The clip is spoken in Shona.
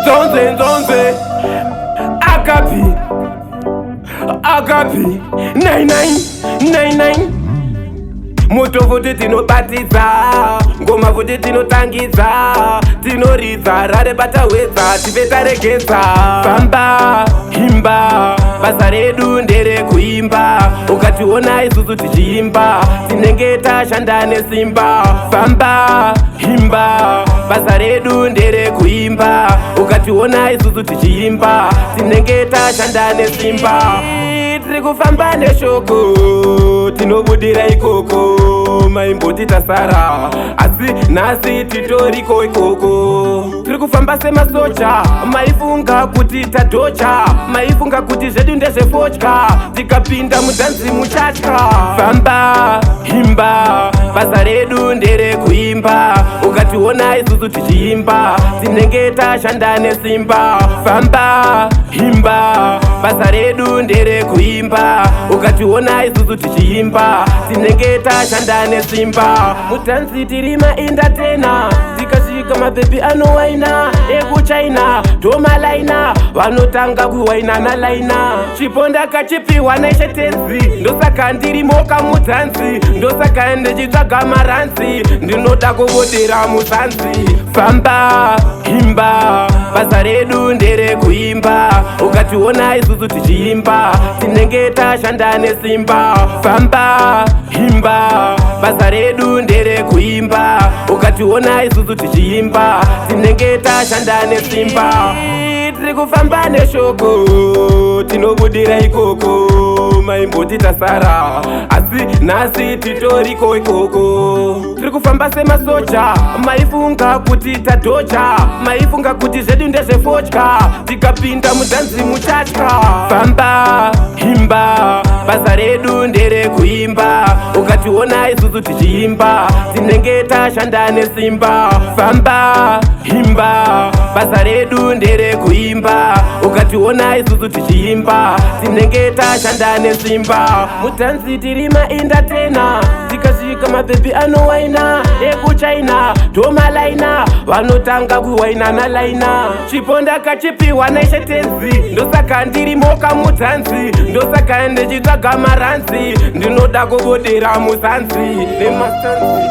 Zonze Agapi 99 Moto vuti tinobatiza, ngoma vuti tinotangidza, tinoridza rare batawedza, tife taregedza. Famba, himba, basa redu ndere kuimba, ukationa isusu tichiimba, tinenge tashanda nesimba. Famba, himba, basa redu ndere kuimba, ukationa isusu tichiimba, tinenge tashanda nesimba. Tiri kufamba neshoko, tinobudira ikoko, maimboti tasara, asi nasi titoriko ikoko. Tiri kufamba semasocha, maifunga kuti tadocha, maifunga kuti zvedu ndezvefotya, tikapinda mudzanzi muchatya. Famba, himba, basa redu ndere kuimba, ukationa isusu tichiimba, tinenge tashanda nesimba. Famba, himba, basa redu ndere kuimba, ukationa isusu tichiimba, tinenge tashanda nesimba. Mutanzi tiri mainda tena, tikasvika mabhebi anowaina ekuchina, tomalaina vanotanga kuwaina nalaina. Chiponda kachipiwa naishe tenzi, ndosaka ndirimoka mudzanzi, ndosaka ndichitsvaga maranzi, ndinoda kuvodera muzanzi. Famba, himba, basa redu ndere kuimba, ukationa isusu tichiimba, tinenge tashanda nesimba. Famba, himba, basa redu ndere kuimba, ukationa isusu tichiimba, tinenge tashanda nesimba. Tiri kufamba neshoko, tinobudira ikoko, maimboti tasara, asi nasi titoriko ikoko. Tiri kufamba semasocha, maifunga kuti tadocha, maifunga kuti zvedu ndezvefotya, tikapinda mudzanzi muchatya. Famba, himba, basa redu ndere kuimba, ukationa isusu tichiimba, tinenge tashanda nesimba. Famba, himba, basa redu ndere kuimba, ukationa isusu tichiimba, tinenge tashanda nesimba. Mutanzi tiri mainda tena, tikasvika mabhebi anowaina ekuchina, tomalaina vanotanga kuwaina nalaina. Chiponda kachipiwa naishe tenzi, ndosaka ndirimoka mudzanzi, ndosaka ndichitsvaga maranzi, ndinoda kuvodera muzanzi nemastanzi.